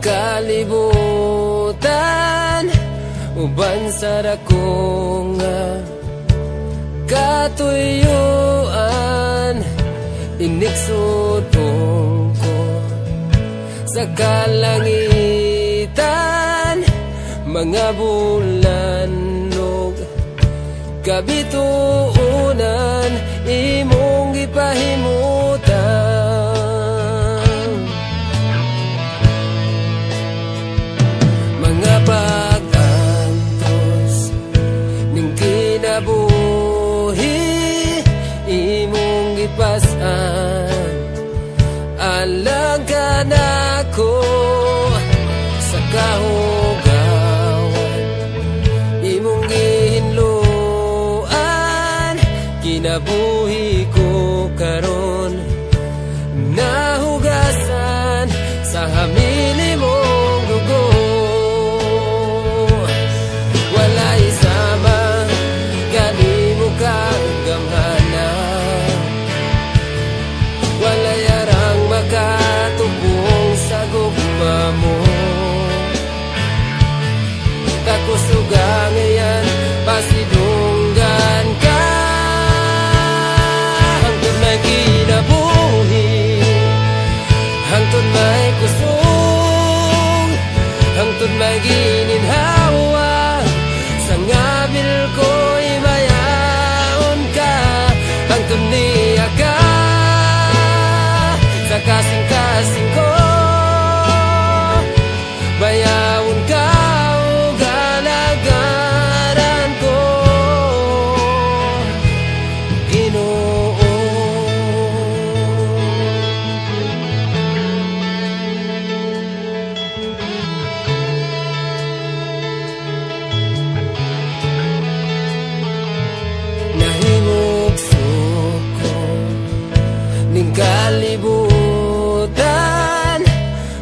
kalibutan uban sa dako nga katuyuan, inigsudong ko sa kalangitan, mga bulan og kabituunan imong gipahimutan. Mga pag-antos ning kinabuhi imong gipasan, alang ka nako sa kahugawan imong gihinluan. Kinabuhi ko karon nahugasan sa hamili mong dugo. Walay sama gani mo kagamhana, walay arang makatubong sa gugma mo. Kakusuga ngayon pasidunggan ka, hangtod may kinabuhi, hangtod may kusog, hangtod may gininhawa. Sa ngabil ko'y mayaon ka, hangtod niya ka sa kasing-kasing ko. Bayawon ka o galagaran ko, Ginoo. Nahimog suko ning kalibutan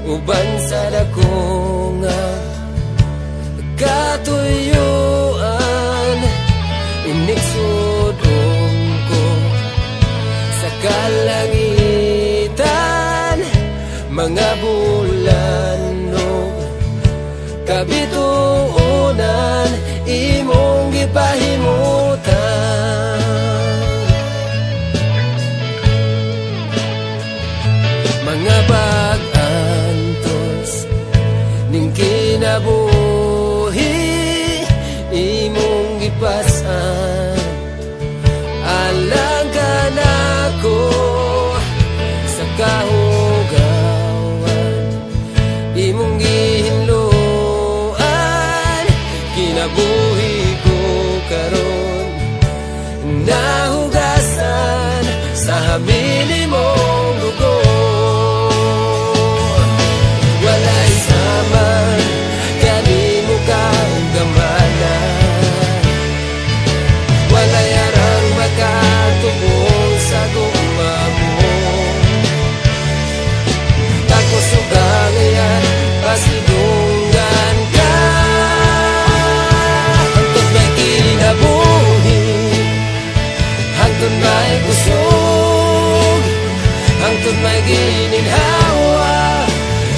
uban sa dako nga katuyuan, inigsudong ko sa kalangitan, mga bulan og kabituunan imong gipahimutan. Mga pag-antos ning kinabuhi imong gipasan, alang ka nako sa kahugawan imong gihinluan. Kinabuhi ko karon nahugasan sa hamili mong dugo. Walay sama gani mo kagamana, walay arang makatubong sa gugma mo. Kakusuga ngayon pasidunggan ka, hangtod may kinabuhi, hangtod may kusog, hangtod may gininhawa.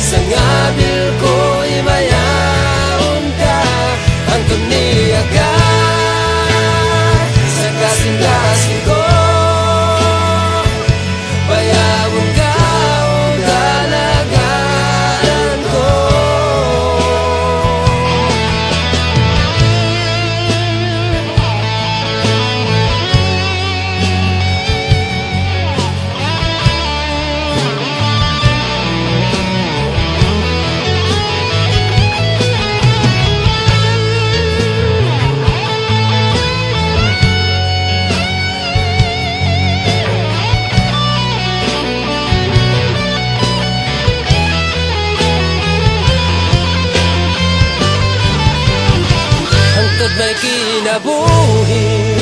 Sa ngabil ko'y mayaon ka, hangtod niya ka sa kasing-kasing ko. Bayawon ka o galagaran ko. Hangtod may kinabuhi,